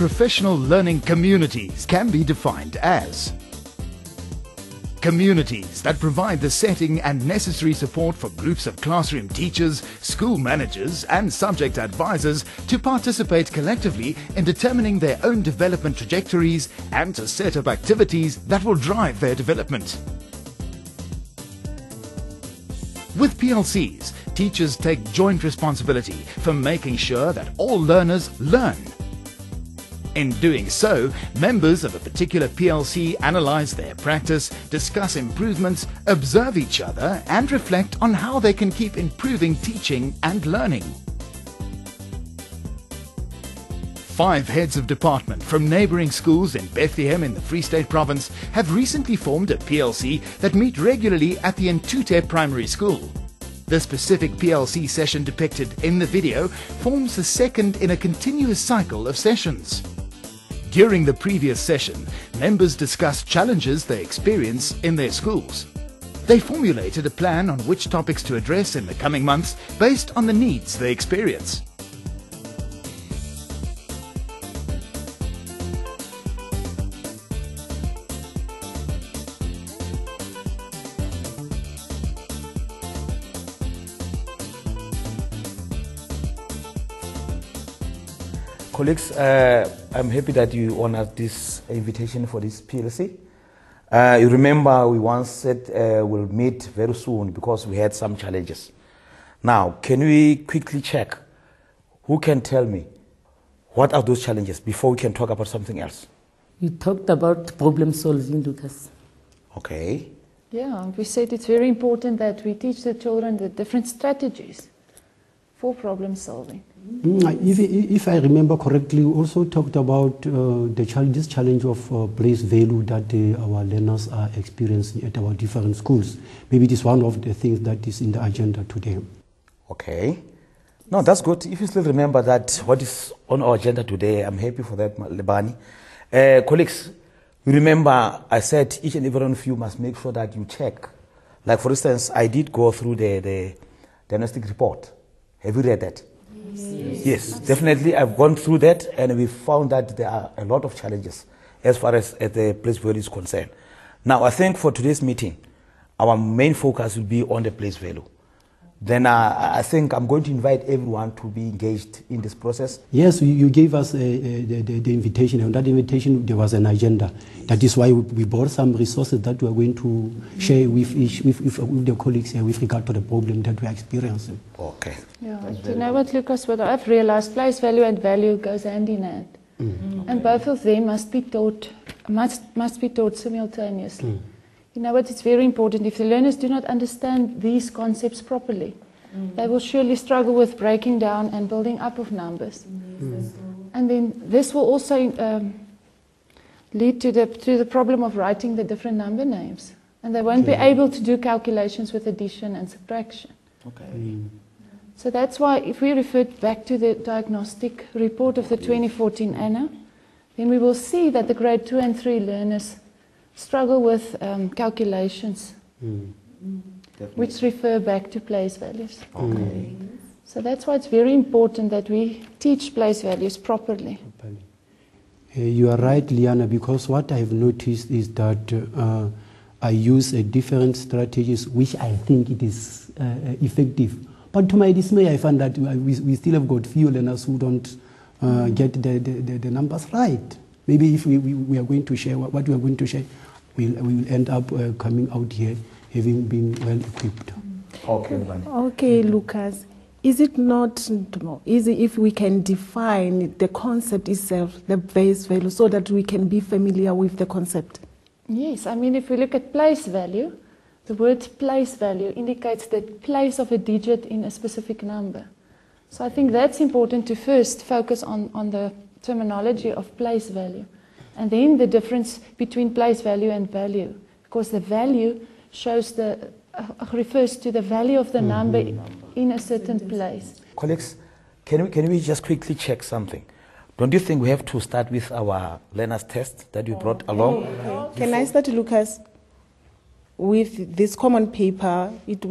professional learning communities can be defined as communities that provide the setting and necessary support for groups of classroom teachers, school managers and subject advisors to participate collectively in determining their own development trajectories and to set up activities that will drive their development. With PLCs, teachers take joint responsibility for making sure that all learners learn. In doing so, members of a particular PLC analyze their practice, discuss improvements, observe each other, and reflect on how they can keep improving teaching and learning. 5 heads of department from neighbouring schools in Bethlehem in the Free State Province have recently formed a PLC that meet regularly at the Nthute primary school. The specific PLC session depicted in the video forms the second in a continuous cycle of sessions. During the previous session, members discussed challenges they experience in their schools. They formulated a plan on which topics to address in the coming months based on the needs they experience. Colleagues, I'm happy that you honored this invitation for this PLC. You remember we once said we'll meet very soon because we had some challenges. Now, can we quickly check? Who can tell me what are those challenges before we can talk about something else? You talked about problem solving, Lucas. Okay. Yeah, we said it's very important that we teach the children the different strategies for problem solving. If I remember correctly, we also talked about this challenge of place value that our learners are experiencing at our different schools. Maybe it is one of the things that is in the agenda today. Okay. No, that's good. If you still remember that what is on our agenda today, I'm happy for that, Lebani. Colleagues, you remember I said each and every one of you must make sure that you check. Like for instance, I did go through the diagnostic report. Have you read that? Yes, definitely. I've gone through that and we found that there are a lot of challenges as far as the place value is concerned. Now, I think for today's meeting, our main focus will be on the place value. Then I think I'm going to invite everyone to be engaged in this process. Yes, you gave us the invitation. On that invitation, there was an agenda. That is why we brought some resources that we are going to share with the colleagues here with regard to the problem that we are experiencing. Okay. Yeah, you know what, Lucas, what I've realized, place value and value goes hand in hand. And both of them must be taught simultaneously. You know what, it's very important. If the learners do not understand these concepts properly, they will surely struggle with breaking down and building up of numbers. And then this will also lead to the problem of writing the different number names. And they won't be able to do calculations with addition and subtraction. Okay. So that's why if we refer back to the diagnostic report of the 2014 ANA, then we will see that the grade 2 and 3 learners struggle with calculations, which refer back to place values. Okay. So that's why it's very important that we teach place values properly. You are right, LEANA, because what I have noticed is that I use different strategies, which I think it is effective. But to my dismay, I find that we still have got few learners who don't get the numbers right. Maybe if we are going to share what we are going to share, we will end up coming out here having been well equipped. Okay, Lucas. Is it not more easy if we can define the concept itself, the base value, so that we can be familiar with the concept? Yes, I mean, if we look at place value, the word place value indicates the place of a digit in a specific number. So I think that's important to first focus on the terminology of place value. And then the difference between place value and value. Because the value shows refers to the value of the number in a certain place. Colleagues, can we just quickly check something? Don't you think we have to start with our learners test that you brought along? Okay. Can I start, Lucas, with this common paper? It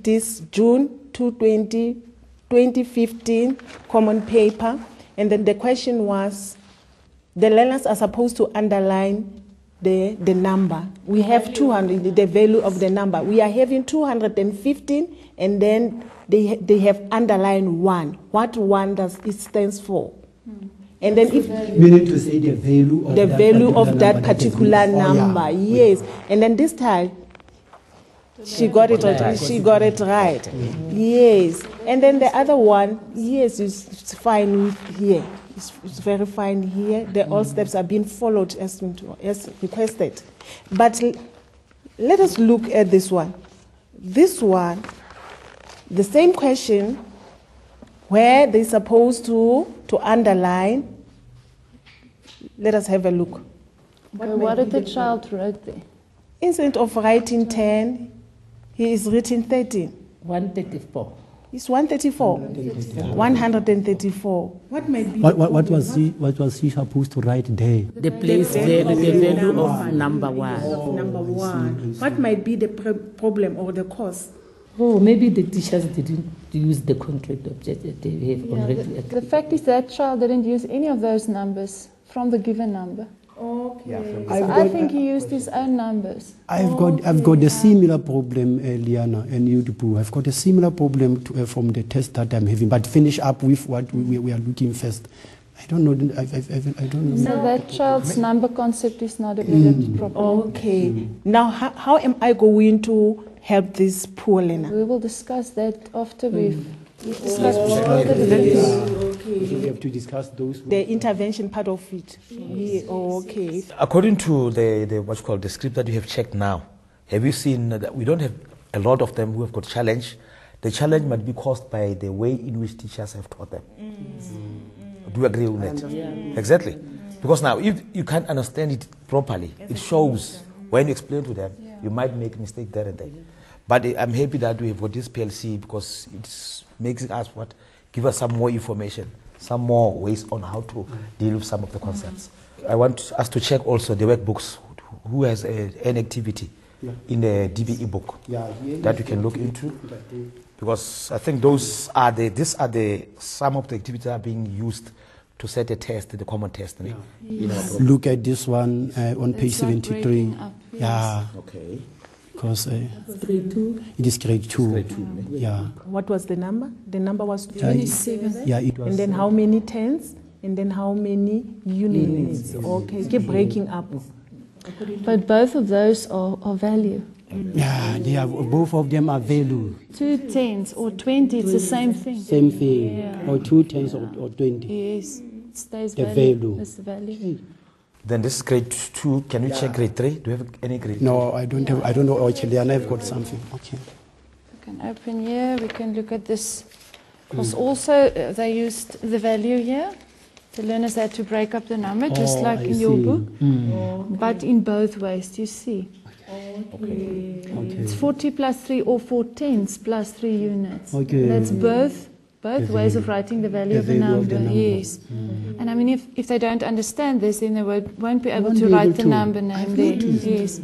is June 2015 common paper. And then the question was, the learners are supposed to underline the number. We have 200, the value of the number. We are having 215, and then they have underlined 1. What 1 does it stands for? And then if we need to say the value of that particular number, yes. And then this time she got it right. She got it right. Yes. And then the other one, yes, it's fine with here. It's very fine here. All steps are being followed as requested. But let us look at this one. This one, the same question where they're supposed to underline. Let us have a look. What did the child write there? Instead of writing 10, he is writing 13. 134. It's 134. 134. What might be? What was he supposed to write there? The place there, the value of number 1. Number 1. What might be the problem or the cause? Oh, maybe the teachers didn't use the concrete object that they have already. The fact is that child didn't use any of those numbers from the given number. Okay. So I think he used his own numbers. I've got a similar problem, LEANA and Yudupu. I've got a similar problem from the test that I'm having. But finish up with what we are looking first. I don't know. I don't know. So that child's number concept is not developed properly. Okay. Now, how am I going to help this poor learner? We will discuss that after we've discussed We have to discuss those. The intervention part of it. Yeah, okay. According to the script that you have checked now, have you seen that we don't have a lot of them who have got challenge? The challenge might be caused by the way in which teachers have taught them. Do you agree with that? Yeah. Exactly. Because now, if you can't understand it properly, it shows when you explain to them, you might make a mistake there and there. But I'm happy that we have got this PLC because it makes us give us some more information, some more ways on how to deal with some of the concepts. I want us to check also the workbooks. Who has an activity in the DBE book that we can look into? Because I think these are some of the activities that are being used to set a test, the common test. Look at this one on page 73. Yeah. Okay. Because grade 2. it is grade 2. Grade 2. Yeah. What was the number? The number was 27. Yeah, it was. And then how many tens? And then how many units? Okay, keep breaking up. But both of those are value. Yeah, both of them are value. 2 tens or 20, it's the same thing. Same thing. Yeah. Or 2 tens or 20. Yes, it stays The value. value. It's the value. Then this is grade 2. Can we check grade 3? Do you have any grade 3? No, I don't have. I don't know. Actually, and I've got something. Okay. We can open here. We can look at this. Because also they used the value here. The learners had to break up the number, just like in your book, but in both ways. You see. Okay. It's 40 plus 3 or 4 tens plus 3 units. Okay. That's both ways of writing the value of a number. Yes. And I mean, if they don't understand this, then they won't be able to write the number name there. Yes.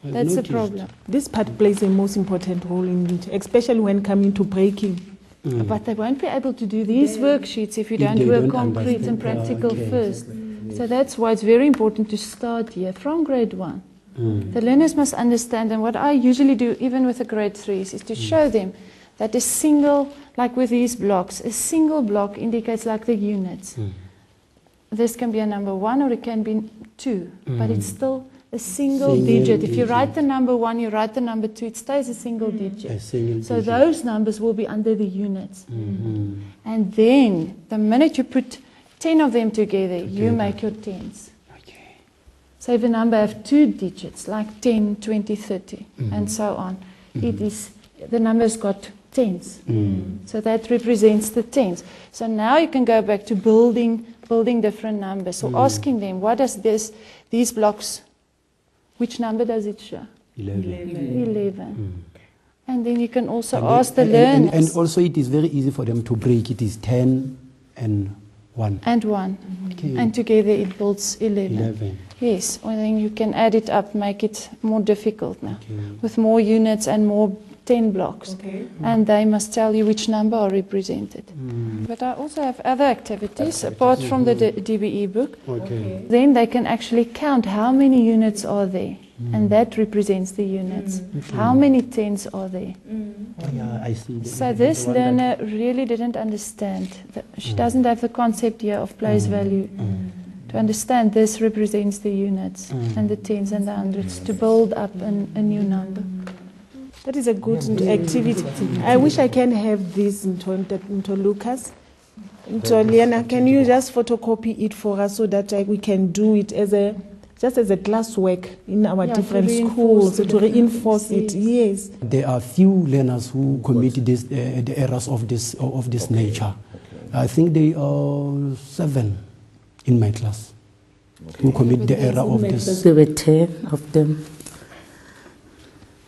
That's the problem. This part plays a most important role in it, especially when coming to breaking. But they won't be able to do these worksheets if you don't work concrete and practical first. So that's why it's very important to start here from grade 1. The learners must understand, and what I usually do, even with the grade 3s, is to show them that a single, like with these blocks, a single block indicates like the units. This can be a number 1 or it can be 2, but it's still a single digit. If you write the number 1, you write the number 2, it stays a single digit. So those numbers will be under the units. And then, the minute you put 10 of them together, you make your tens. So if a number have 2 digits, like 10, 20, 30, and so on, the number's got tens. So that represents the tens. So now you can go back to building different numbers. So asking them, what does these blocks, which number does it show? 11. And then you can also ask the learners. And also it is very easy for them to break. It is 10 and 1. And 1. Okay. And together it builds 11. Yes, and then you can add it up, make it more difficult now. With more units and more 10 blocks. And they must tell you which number are represented. But I also have other activities apart from the DBE book. Then they can actually count how many units are there. And that represents the units. How many tens are there? Yeah, I see. So this learner really didn't understand. She doesn't have the concept here of place value. To understand this represents the units and the tens and the hundreds to build up a new number. That is a good activity. I wish I can have this into Lucas. Into LEANA, can you just photocopy it for us so that we can do it as a classwork in our different schools to reinforce it? Yes. There are few learners who commit the errors of this nature. I think they are 7 in my class who commit the error of this. There were 10 of them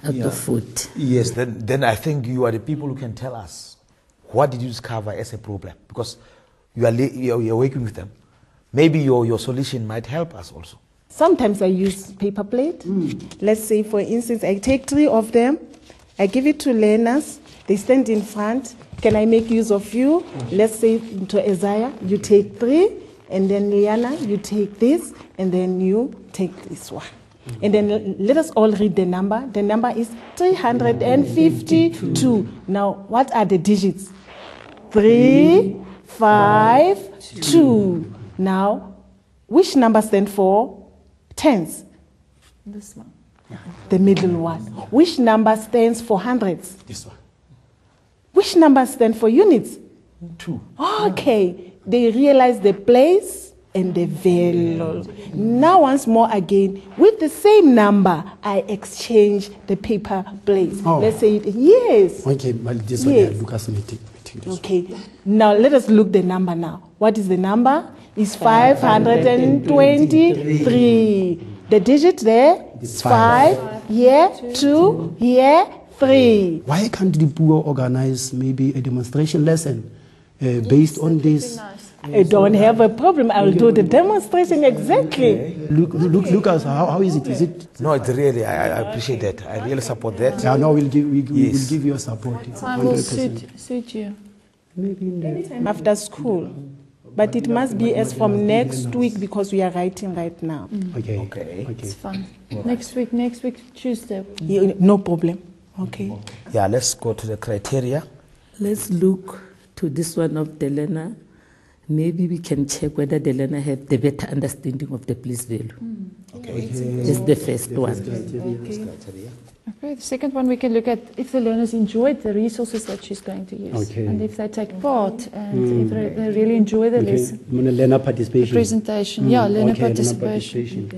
at the foot. Yes, then I think you are the people who can tell us what did you discover as a problem, because you are working with them. Maybe your solution might help us also. Sometimes I use paper plate. Let's say, for instance, I take 3 of them, I give it to learners, they stand in front. Can I make use of you? Let's say into ESAIA, you take 3, and then LEANA, you take this, and then you take this one. And then let us all read the number. The number is 352. Now, what are the digits? 3, 5, 2. Now, which number stands for tens? This one. The middle one. Which number stands for hundreds? This one. Which number stands for units? 2. Okay. They realize the place and the value. Now, once more again, with the same number, I exchange the paper plates. Oh. Let's say, yes. Okay, but this Yes. one, Lucas meeting. Okay. Now, let us look the number now. What is the number? It's 523. The digit there is 5, here 2, here 3. Why can't the poor organize maybe a demonstration lesson based on this? I don't have a problem. I'll do the demonstration exactly. Lucas, how is it? Is it? No, it's really, I appreciate that. I really support that. Yeah, no, we'll give Yes. you support. Time will 100%. suit you. Maybe in the After school. But it must be as from next week because we are writing right now. Okay. It's fun. Next week, Tuesday. Yeah, no problem. Okay. Yeah, let's go to the criteria. Let's look to this one of the learner. Maybe we can check whether the learner have the better understanding of the place value. Okay. That's the first one. Okay, the second one we can look at if the learners enjoyed the resources that she's going to use. Okay. And if they take part and if they really enjoy the lesson. Learner participation. Presentation. Yeah, learner participation.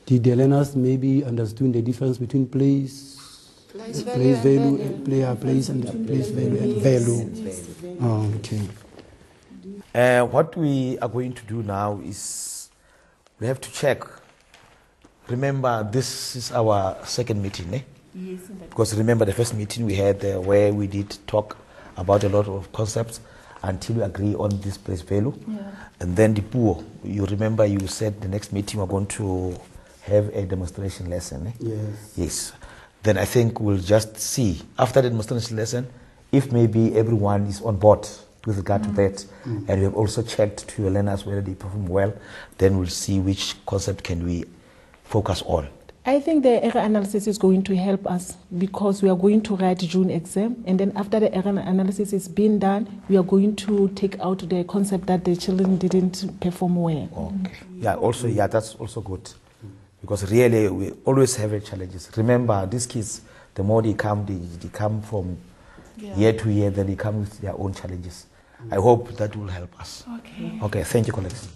Did the learners maybe understand the difference between place value, and player place and place value and value? Oh, okay. What we are going to do now is we have to check. Remember, this is our second meeting, eh? Yes. Because remember the first meeting we had where we did talk about a lot of concepts until we agree on this place value. Yeah. And then the poor, you remember you said the next meeting we're going to have a demonstration lesson, eh? Yes. Yes. Then I think we'll just see after the demonstration lesson if maybe everyone is on board with regard to that, and we have also checked to your learners whether they perform well, then we'll see which concept can we focus on. I think the error analysis is going to help us because we are going to write June exam, and then after the error analysis is being done, we are going to take out the concept that the children didn't perform well. Okay. Yeah, also, yeah, that's also good. Because really, we always have challenges. Remember, these kids, the more they come from year to year, then they come with their own challenges. I hope that will help us. Okay. Okay, thank you, colleagues.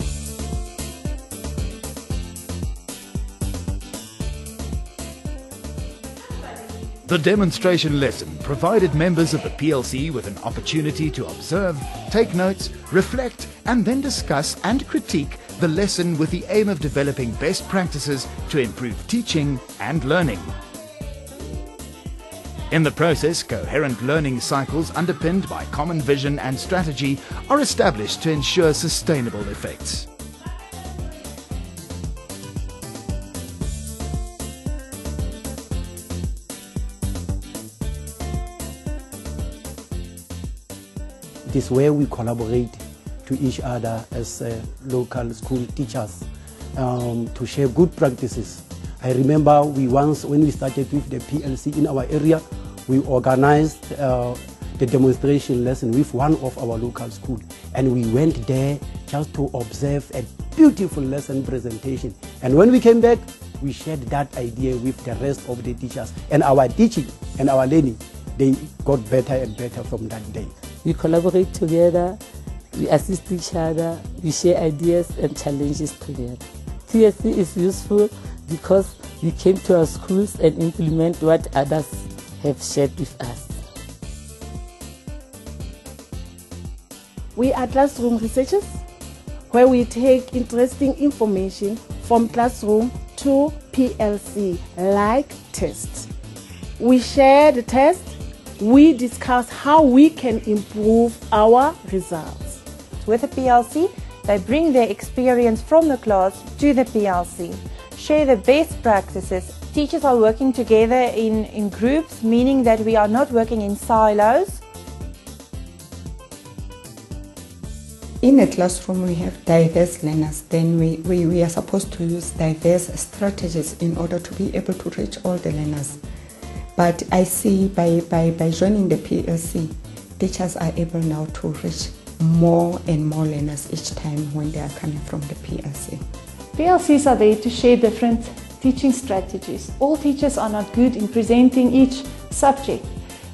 The demonstration lesson provided members of the PLC with an opportunity to observe, take notes, reflect, and then discuss and critique the lesson with the aim of developing best practices to improve teaching and learning. In the process, coherent learning cycles underpinned by common vision and strategy are established to ensure sustainable effects. It is where we collaborate to each other as local school teachers to share good practices. I remember when we started with the PLC in our area, we organized the demonstration lesson with one of our local schools, and we went there just to observe a beautiful lesson presentation. And when we came back, we shared that idea with the rest of the teachers, and our teaching and our learning, they got better and better from that day. We collaborate together, we assist each other, we share ideas and challenges together. TSC is useful because we came to our schools and implement what others have shared with us. We are classroom researchers, where we take interesting information from classroom to PLC, like tests. We share the test, we discuss how we can improve our results. With the PLC, they bring their experience from the class to the PLC, share the best practices. Teachers are working together in groups, meaning that we are not working in silos. In a classroom, we have diverse learners. Then we are supposed to use diverse strategies in order to be able to reach all the learners. But I see by joining the PLC, teachers are able now to reach more and more learners each time when they are coming from the PLC. PLCs are there to share different teaching strategies. All teachers are not good in presenting each subject,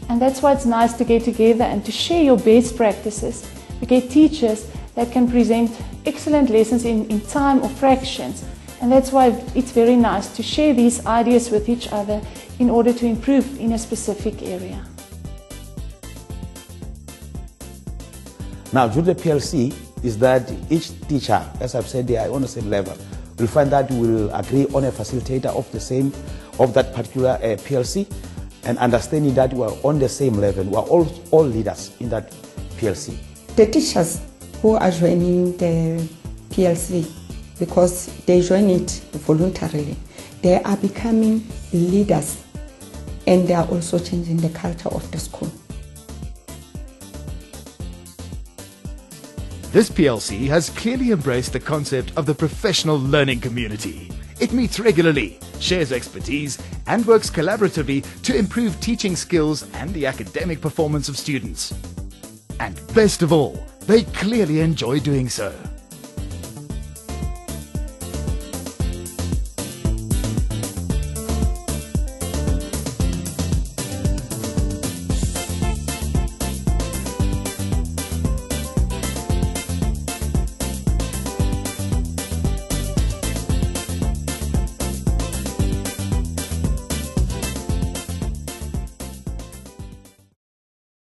and that's why it's nice to get together and to share your best practices. You get teachers that can present excellent lessons in time or fractions, and that's why it's very nice to share these ideas with each other in order to improve in a specific area. Now, due to the PLC is that each teacher, as I've said, they are on the same level. We'll find that we'll agree on a facilitator of that particular PLC, and understanding that we are on the same level. We are all leaders in that PLC. The teachers who are joining the PLC, because they join it voluntarily, they are becoming leaders, and they are also changing the culture of the school. This PLC has clearly embraced the concept of the professional learning community. It meets regularly, shares expertise, and works collaboratively to improve teaching skills and the academic performance of students. And best of all, they clearly enjoy doing so.